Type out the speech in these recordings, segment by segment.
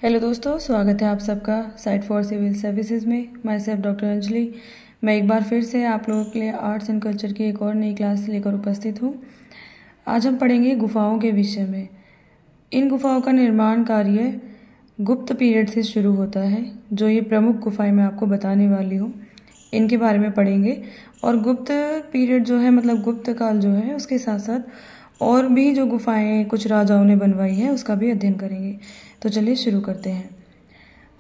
Hello दोस्तों, स्वागत है आप सबका साइट फॉर सिविल सर्विसेज में। My self doctor Anjali. मैं एक बार फिर से आप लोगों के लिए आर्ट्स एंड कल्चर की एक और नई क्लास लेकर उपस्थित हूँ। आज हम पढ़ेंगे गुफाओं के विषय में। इन गुफाओं का निर्माण कार्य गुप्त पीरियड से शुरू होता है। जो ये प्रमुख गुफाएं मैं आपको बताने वाली हूँ, इनके बारे में पढ़ेंगे। और गुप्त पीरियड जो है, मतलब गुप्त काल जो है, उसके साथ साथ और भी जो गुफाएं कुछ राजाओं ने बनवाई है उसका भी अध्ययन करेंगे। तो चलिए शुरू करते हैं।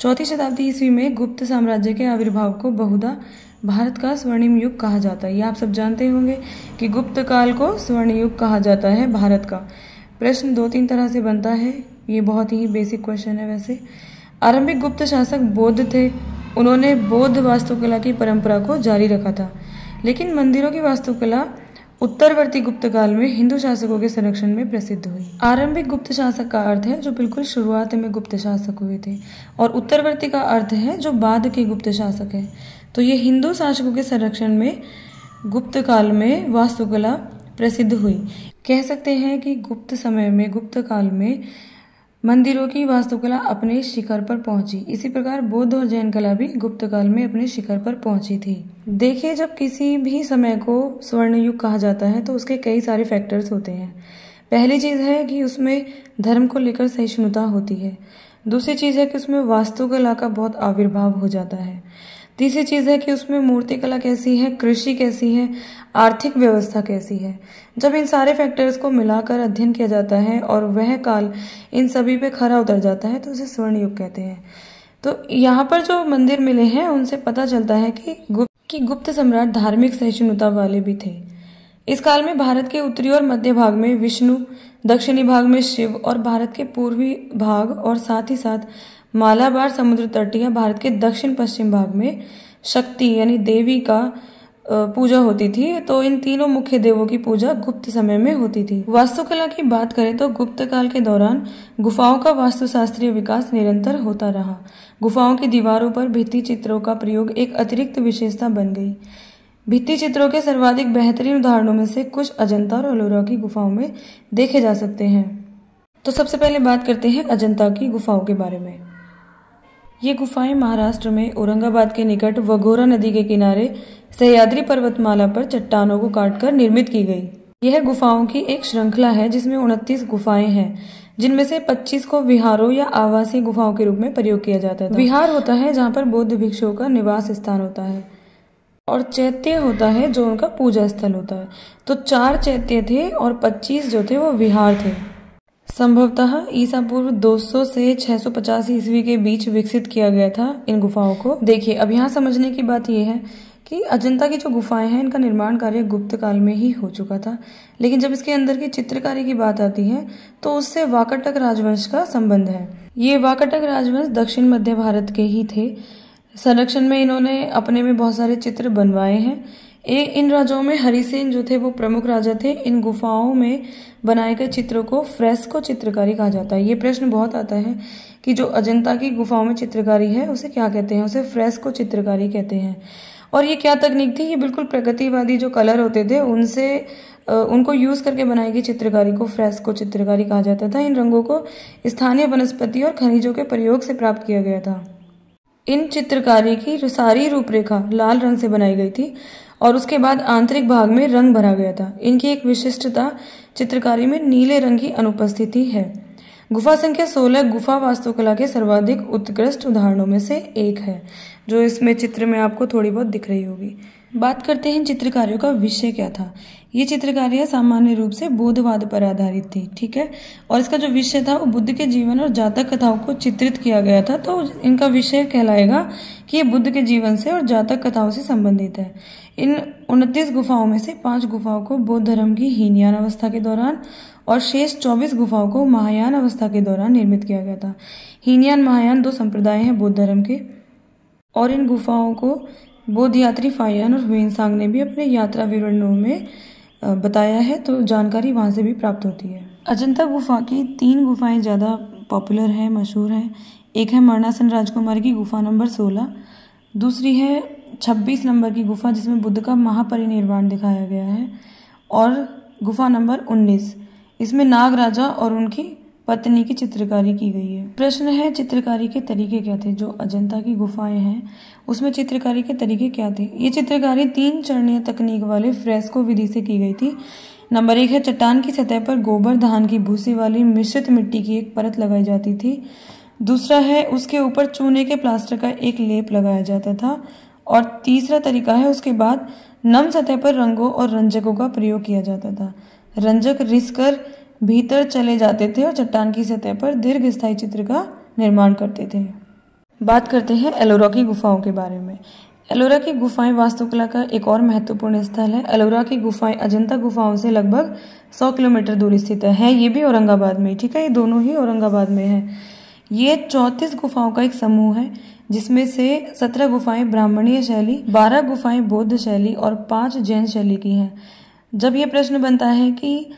4वीं शताब्दी ईस्वी में गुप्त साम्राज्य के आविर्भाव को बहुधा भारत का स्वर्णिम युग कहा जाता है। ये आप सब जानते होंगे कि गुप्त काल को स्वर्ण युग कहा जाता है भारत का। प्रश्न 2-3 तरह से बनता है। ये बहुत ही बेसिक क्वेश्चन है। वैसे आरंभिक गुप्त शासक बौद्ध थे। उन्होंने बौद्ध वास्तुकला की परंपरा को जारी रखा था, लेकिन मंदिरों की वास्तुकला उत्तरवर्ती गुप्त काल में हिंदू शासकों के संरक्षण में प्रसिद्ध हुई। आरंभिक गुप्त शासक का अर्थ है जो बिल्कुल शुरुआत में गुप्त शासक हुए थे, और उत्तरवर्ती का अर्थ है जो बाद के गुप्त शासक है। तो ये हिंदू शासकों के संरक्षण में गुप्त काल में वास्तुकला प्रसिद्ध हुई। कह सकते हैं कि गुप्त समय में, गुप्त काल में मंदिरों की वास्तुकला अपने शिखर पर पहुंची। इसी प्रकार बौद्ध और जैन कला भी गुप्त काल में अपने शिखर पर पहुंची थी। देखिए, जब किसी भी समय को स्वर्ण युग कहा जाता है तो उसके कई सारे फैक्टर्स होते हैं। पहली चीज है कि उसमें धर्म को लेकर सहिष्णुता होती है। दूसरी चीज है कि उसमें वास्तुकला का बहुत आविर्भाव हो जाता है। तीसरी चीज है कि उसमें मूर्तिकला कैसी है, कृषि कैसी है, आर्थिक व्यवस्था कैसी है। जब इन सारे फैक्टर्स को मिलाकर अध्ययन किया जाता है और वह काल इन सभी पे खरा उतर जाता है तो उसे स्वर्ण युग कहते हैं। तो यहाँ पर जो मंदिर मिले हैं उनसे पता चलता है कि गुप्त सम्राट धार्मिक सहिष्णुता वाले भी थे। इस काल में भारत के उत्तरी और मध्य भाग में विष्णु, दक्षिणी भाग में शिव और भारत के पूर्वी भाग और साथ ही साथ मालाबार समुद्र तटीय भारत के दक्षिण पश्चिम भाग में शक्ति यानी देवी का पूजा होती थी। तो इन तीनों मुख्य देवों की पूजा गुप्त समय में होती थी। वास्तुकला की बात करें तो गुप्त काल के दौरान गुफाओं का वास्तुशास्त्रीय विकास निरंतर होता रहा। गुफाओं की दीवारों पर भित्ति चित्रों का प्रयोग एक अतिरिक्त विशेषता बन गई। भित्ति चित्रों के सर्वाधिक बेहतरीन उदाहरणों में से कुछ अजंता और एलोरा की गुफाओं में देखे जा सकते हैं। तो सबसे पहले बात करते हैं अजंता की गुफाओं के बारे में। ये गुफाएं महाराष्ट्र में औरंगाबाद के निकट वघोरा नदी के किनारे सह्याद्री पर्वतमाला पर चट्टानों को काटकर निर्मित की गई। यह गुफाओं की एक श्रृंखला है जिसमें 29 गुफाएं हैं, जिनमें से 25 को विहारों या आवासीय गुफाओं के रूप में प्रयोग किया जाता है। विहार होता है जहाँ पर बौद्ध भिक्षुओं का निवास स्थान होता है, और चैत्य होता है जो उनका पूजा स्थल होता है। तो 4 चैत्य थे और 25 जो थे वो विहार थे। संभवतः ईसा पूर्व 200 से 650 ईस्वी के बीच विकसित किया गया था इन गुफाओं को। देखिए, अब यहाँ समझने की बात यह है कि अजंता की जो गुफाएं हैं इनका निर्माण कार्य गुप्त काल में ही हो चुका था, लेकिन जब इसके अंदर की चित्रकारी की बात आती है तो उससे वाकाटक राजवंश का संबंध है। ये वाकाटक राजवंश दक्षिण मध्य भारत के ही थे। संरक्षण में इन्होंने अपने में बहुत सारे चित्र बनवाए हैं। इन राजाओं में हरिसेन जो थे वो प्रमुख राजा थे। इन गुफाओं में बनाए गए चित्रों को फ्रेस्को चित्रकारी कहा जाता है। ये प्रश्न बहुत आता है कि जो अजंता की गुफाओं में चित्रकारी है उसे क्या कहते हैं। उसे फ्रेस्को चित्रकारी कहते हैं। और ये क्या तकनीक थी? ये बिल्कुल प्रगतिवादी जो कलर होते थे उनको यूज करके बनाई गई चित्रकारी को फ्रेस्को चित्रकारी कहा जाता था। इन रंगों को स्थानीय वनस्पति और खनिजों के प्रयोग से प्राप्त किया गया था। इन चित्रकारी की सारी रूपरेखा लाल रंग से बनाई गई थी और उसके बाद आंतरिक भाग में रंग भरा गया था। इनकी एक विशिष्टता चित्रकारी में नीले रंग की अनुपस्थिति है। गुफा संख्या 16 गुफा वास्तुकला के सर्वाधिक उत्कृष्ट उदाहरणों में से एक है, जो इसमें चित्र में आपको थोड़ी बहुत दिख रही होगी। बात करते हैं चित्रकारियों का विषय क्या था। ये चित्रकारियां सामान्य रूप से बौद्धवाद पर आधारित थी, ठीक है। और इसका जो विषय था वो बुद्ध के जीवन और जातक कथाओं को चित्रित किया गया था। तो इनका विषय कहलाएगा कि ये बुद्ध के जीवन से और जातक कथाओं से संबंधित है। इन 29 गुफाओं में से 5 गुफाओं को बौद्ध धर्म की हीनयान अवस्था के दौरान और शेष 24 गुफाओं को महायान अवस्था के दौरान निर्मित किया गया था। हीनयान महायान 2 संप्रदाय हैं बौद्ध धर्म के, और इन गुफाओं को बौद्ध यात्री फाहियान और ह्वेनसांग ने भी अपने यात्रा विवरणों में बताया है, तो जानकारी वहां से भी प्राप्त होती है। अजंता गुफा की 3 गुफाएं ज्यादा पॉपुलर हैं, मशहूर हैं। एक है मरणासन राजकुमारी की गुफा नंबर 16, दूसरी है 26 नंबर की गुफा जिसमें बुद्ध का महापरिनिर्वाण दिखाया गया है, और गुफा नंबर 19 इसमें नाग राजा और उनकी पत्नी की चित्रकारी की गई है। प्रश्न है चित्रकारी के तरीके क्या थे। जो अजंता की गुफाएं हैं उसमें चित्रकारी के तरीके क्या थे। ये चित्रकारी 3 चरणीय तकनीक वाले फ्रेस्को विधि से की गई थी। नंबर 1 है चट्टान की सतह पर गोबर धान की भूसी वाली मिश्रित मिट्टी की एक परत लगाई जाती थी। दूसरा है उसके ऊपर चूने के प्लास्टर का एक लेप लगाया जाता था। और तीसरा तरीका है उसके बाद नम सतह पर रंगों और रंजकों का प्रयोग किया जाता था। रंजक रिस कर भीतर चले जाते थे और चट्टान की सतह पर दीर्घ स्थायी चित्र का निर्माण करते थे। बात करते हैं एलोरा की गुफाओं के बारे में। एलोरा की गुफाएं वास्तुकला का एक और महत्वपूर्ण स्थल है। एलोरा की गुफाएं अजंता गुफाओं से लगभग 100 किलोमीटर दूर स्थित है। ये भी औरंगाबाद में, ठीक है, ये दोनों ही औरंगाबाद में है। ये 34 गुफाओं का एक समूह है जिसमें से 17 गुफाएं ब्राह्मणीय शैली, 12 गुफाएं बौद्ध शैली और 5 जैन शैली की हैं। जब यह प्रश्न बनता है कि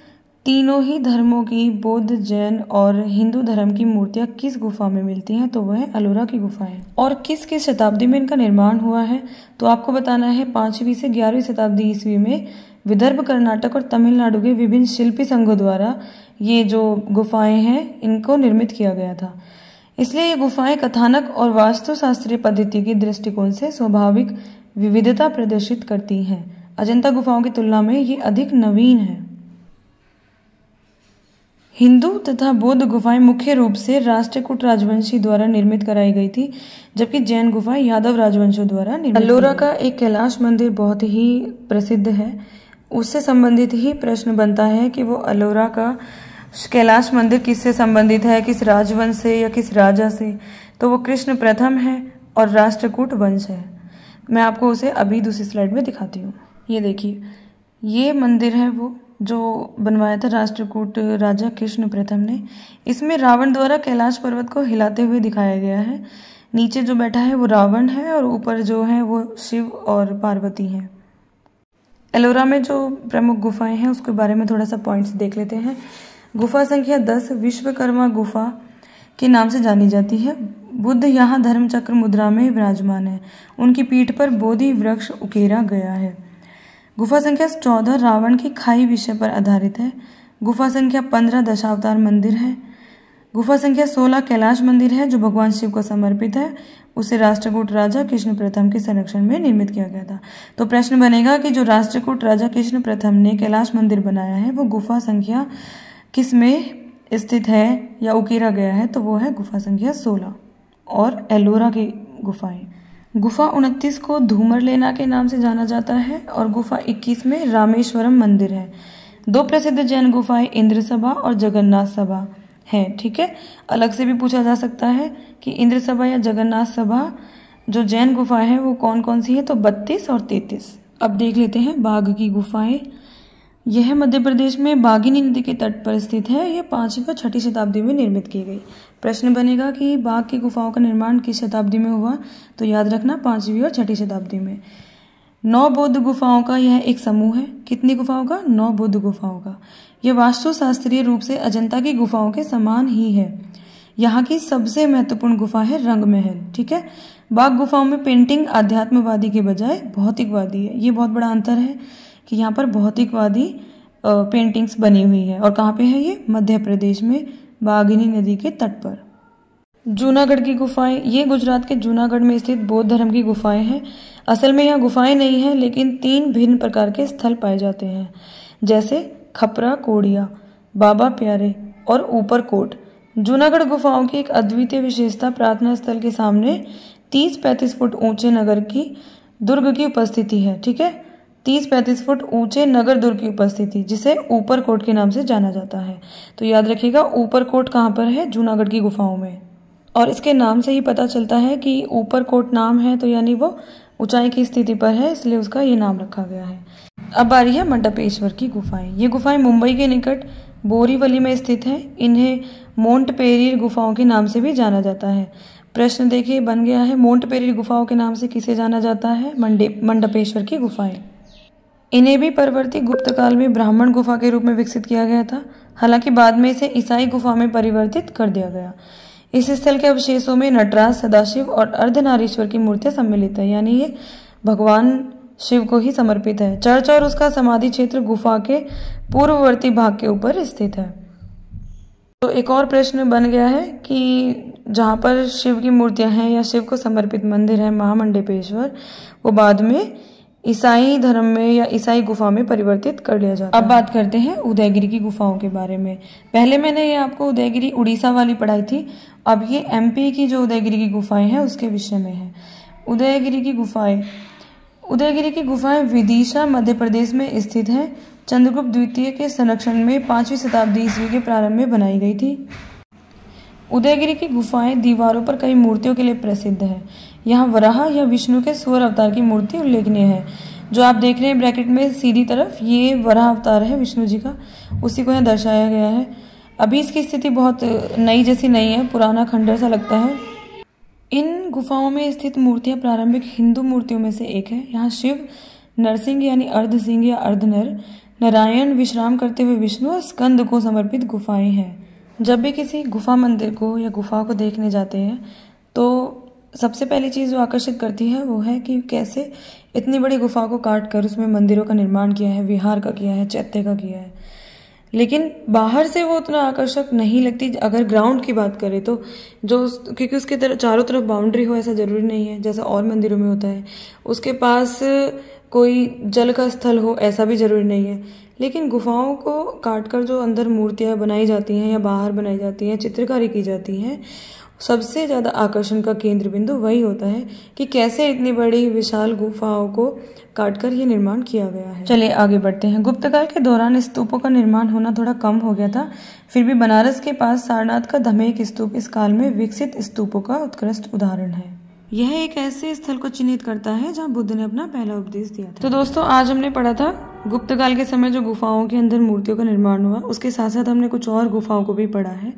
तीनों ही धर्मों की, बौद्ध, जैन और हिंदू धर्म की मूर्तियां किस गुफा में मिलती हैं, तो वह एलोरा की गुफाएं। और किस किस शताब्दी में इनका निर्माण हुआ है, तो आपको बताना है 5वीं से 11वीं शताब्दी ईस्वी में विदर्भ, कर्नाटक और तमिलनाडु के विभिन्न शिल्पी संघों द्वारा ये जो गुफाएं हैं इनको निर्मित किया गया था। इसलिए ये गुफाएं कथानक और वास्तुशास्त्रीय पद्धति के दृष्टिकोण से स्वाभाविक विविधता प्रदर्शित करती हैं। अजंता गुफाओं की तुलना में ये अधिक नवीन है। हिंदू तथा बौद्ध गुफाएं मुख्य रूप से राष्ट्रकूट राजवंशी द्वारा निर्मित कराई गई थी, जबकि जैन गुफाएं यादव राजवंशों द्वारा निर्मित। एलोरा का एक कैलाश मंदिर बहुत ही प्रसिद्ध है। उससे संबंधित ही प्रश्न बनता है कि वो एलोरा का कैलाश मंदिर किससे संबंधित है, किस राजवंश से या किस राजा से, तो वो कृष्ण प्रथम है और राष्ट्रकूट वंश है। मैं आपको उसे अभी दूसरी स्लाइड में दिखाती हूँ। ये देखिए, ये मंदिर है वो जो बनवाया था राष्ट्रकूट राजा कृष्ण प्रथम ने। इसमें रावण द्वारा कैलाश पर्वत को हिलाते हुए दिखाया गया है। नीचे जो बैठा है वो रावण है और ऊपर जो है वो शिव और पार्वती हैं। एलोरा में जो प्रमुख गुफाएं हैं उसके बारे में थोड़ा सा पॉइंट्स देख लेते हैं। गुफा संख्या 10 विश्वकर्मा गुफा के नाम से जानी जाती है। बुद्ध यहाँ धर्मचक्र मुद्रा में विराजमान है। उनकी पीठ पर बोधि वृक्ष उकेरा गया है। गुफा संख्या 14 रावण की खाई विषय पर आधारित है। गुफा संख्या 15 दशावतार मंदिर है। गुफा संख्या 16 कैलाश मंदिर है जो भगवान शिव को समर्पित है। उसे राष्ट्रकूट राजा कृष्ण प्रथम के संरक्षण में निर्मित किया गया था। तो प्रश्न बनेगा कि जो राष्ट्रकूट राजा कृष्ण प्रथम ने कैलाश मंदिर बनाया है वो गुफा संख्या किस में स्थित है या उकेरा गया है, तो वो है गुफा संख्या 16 और एलोरा की गुफाएं। गुफा 29 को धूमर लेना के नाम से जाना जाता है और गुफा 21 में रामेश्वरम मंदिर है। 2 प्रसिद्ध जैन गुफाएं इंद्र सभा और जगन्नाथ सभा हैं, ठीक है। अलग से भी पूछा जा सकता है कि इंद्र सभा या जगन्नाथ सभा जो जैन गुफाएं हैं वो कौन कौन सी है, तो 32 और 33। अब देख लेते हैं बाघ की गुफाएं। यह मध्य प्रदेश में बाघिनी नदी के तट पर स्थित है। यह 5वीं और 6ठी शताब्दी में निर्मित की गई। प्रश्न बनेगा कि बाघ की गुफाओं का निर्माण किस शताब्दी में हुआ, तो याद रखना 5वीं और 6ठी शताब्दी में। 9 बौद्ध गुफाओं का यह एक समूह है। कितनी गुफाओं का? 9 बौद्ध गुफाओं का। यह वास्तुशास्त्रीय रूप से अजंता की गुफाओं के समान ही है। यहाँ की सबसे महत्वपूर्ण गुफा है रंग महल, ठीक है। बाघ गुफाओं में पेंटिंग आध्यात्मवादी के बजाय भौतिकवादी है। ये बहुत बड़ा अंतर है कि यहाँ पर भौतिकवादी पेंटिंग्स बनी हुई है। और कहाँ पे है ये? मध्य प्रदेश में बाघिनी नदी के तट पर। जूनागढ़ की गुफाएं, ये गुजरात के जूनागढ़ में स्थित बौद्ध धर्म की गुफाएं हैं। असल में यहाँ गुफाएं नहीं हैं, लेकिन 3 भिन्न प्रकार के स्थल पाए जाते हैं, जैसे खपरा कोडिया, बाबा प्यारे और ऊपरकोट। जूनागढ़ गुफाओं की एक अद्वितीय विशेषता प्रार्थना स्थल के सामने 30-35 फुट ऊंचे नगर की दुर्ग की उपस्थिति है, ठीक है। 30-35 फुट ऊंचे नगर दुर्ग की उपस्थिति, जिसे ऊपरकोट के नाम से जाना जाता है। तो याद रखिएगा ऊपरकोट कहाँ पर है? जूनागढ़ की गुफाओं में। और इसके नाम से ही पता चलता है कि ऊपरकोट नाम है तो यानी वो ऊंचाई की स्थिति पर है, इसलिए उसका ये नाम रखा गया है। अब आ रही है मंडपेश्वर की गुफाएं। ये गुफाएं मुंबई के निकट बोरीवली में स्थित है। इन्हें मोंटपेरियर गुफाओं के नाम से भी जाना जाता है। प्रश्न देखिए बन गया है, मोंटपेरियर गुफाओं के नाम से किसे जाना जाता है? मंडपेश्वर की गुफाएं। इन्हें भी परवर्ती गुप्त काल में ब्राह्मण गुफा के रूप में विकसित किया गया था। हालांकि बाद में इसे ईसाई गुफा में परिवर्तित कर दिया गया। इस स्थल के अवशेषों में नटराज, सदाशिव और अर्धनारीश्वर की मूर्तियां सम्मिलित है, यानी ये भगवान शिव को ही समर्पित है। चर्च और उसका समाधि क्षेत्र गुफा के पूर्ववर्ती भाग के ऊपर स्थित है। तो एक और प्रश्न बन गया है कि जहाँ पर शिव की मूर्तियाँ हैं या शिव को समर्पित मंदिर है महामंडलेश्वर, वो बाद में ईसाई धर्म में या ईसाई गुफा में परिवर्तित कर लिया जाता है। अब बात करते हैं उदयगिरी की गुफाओं के बारे में। पहले मैंने ये आपको उदयगिरी उड़ीसा वाली पढ़ाई थी, अब ये एमपी की जो उदयगिरी की गुफाएं हैं उसके विषय में है। उदयगिरी की गुफाएं विदिशा मध्य प्रदेश में स्थित हैं। चंद्रगुप्त द्वितीय के संरक्षण में 5वीं शताब्दी ईस्वी के प्रारंभ में बनाई गई थी। उदयगिरी की गुफाएं दीवारों पर कई मूर्तियों के लिए प्रसिद्ध है। यहाँ वराह या विष्णु के सूर्य अवतार की मूर्ति उल्लेखनीय है। जो आप देख रहे हैं ब्रैकेट में सीधी तरफ, ये वराह अवतार है विष्णु जी का, उसी को यहाँ दर्शाया गया है। अभी इसकी स्थिति बहुत नई जैसी नहीं है, पुराना खंडर सा लगता है। इन गुफाओं में स्थित मूर्तियां प्रारंभिक हिंदू मूर्तियों में से एक है। यहाँ शिव नरसिंह यानी अर्धसिंह या अर्धनर, नारायण विश्राम करते हुए विष्णु और स्कंद को समर्पित गुफाएं हैं। जब भी किसी गुफा मंदिर को या गुफा को देखने जाते हैं तो सबसे पहली चीज़ जो आकर्षित करती है वो है कि कैसे इतनी बड़ी गुफा को काट कर उसमें मंदिरों का निर्माण किया है, विहार का किया है, चैत्य का किया है। लेकिन बाहर से वो उतना आकर्षक नहीं लगती। अगर ग्राउंड की बात करें तो क्योंकि उसके चारों तरफ बाउंड्री हो ऐसा ज़रूरी नहीं है जैसा और मंदिरों में होता है। उसके पास कोई जल का स्थल हो ऐसा भी ज़रूरी नहीं है। लेकिन गुफाओं को काटकर जो अंदर मूर्तियाँ बनाई जाती हैं या बाहर बनाई जाती हैं, चित्रकारी की जाती हैं, सबसे ज़्यादा आकर्षण का केंद्र बिंदु वही होता है कि कैसे इतनी बड़ी विशाल गुफाओं को काटकर ये निर्माण किया गया है। चलिए आगे बढ़ते हैं। गुप्त काल के दौरान स्तूपों का निर्माण होना थोड़ा कम हो गया था, फिर भी बनारस के पास सारनाथ का धमेक स्तूप इस काल में विकसित स्तूपों का उत्कृष्ट उदाहरण है। यह एक ऐसे स्थल को चिन्हित करता है जहाँ बुद्ध ने अपना पहला उपदेश दिया था। तो दोस्तों आज हमने पढ़ा था गुप्त काल के समय जो गुफाओं के अंदर मूर्तियों का निर्माण हुआ, उसके साथ साथ हमने कुछ और गुफाओं को भी पढ़ा है।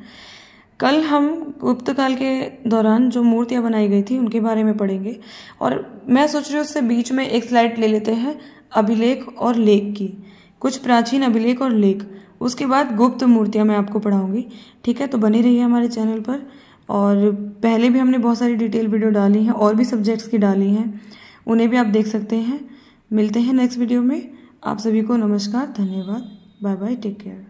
कल हम गुप्त काल के दौरान जो मूर्तियां बनाई गई थी उनके बारे में पढ़ेंगे। और मैं सोच रही हूँ उससे बीच में एक स्लाइड ले लेते हैं अभिलेख और लेख की, कुछ प्राचीन अभिलेख और लेख, उसके बाद गुप्त मूर्तियां मैं आपको पढ़ाऊंगी। ठीक है, तो बने रहिए हमारे चैनल पर। और पहले भी हमने बहुत सारी डिटेल वीडियो डाली हैं और भी सब्जेक्ट्स की डाली हैं, उन्हें भी आप देख सकते हैं। मिलते हैं नेक्स्ट वीडियो में। आप सभी को नमस्कार, धन्यवाद, बाय बाय, टेक केयर।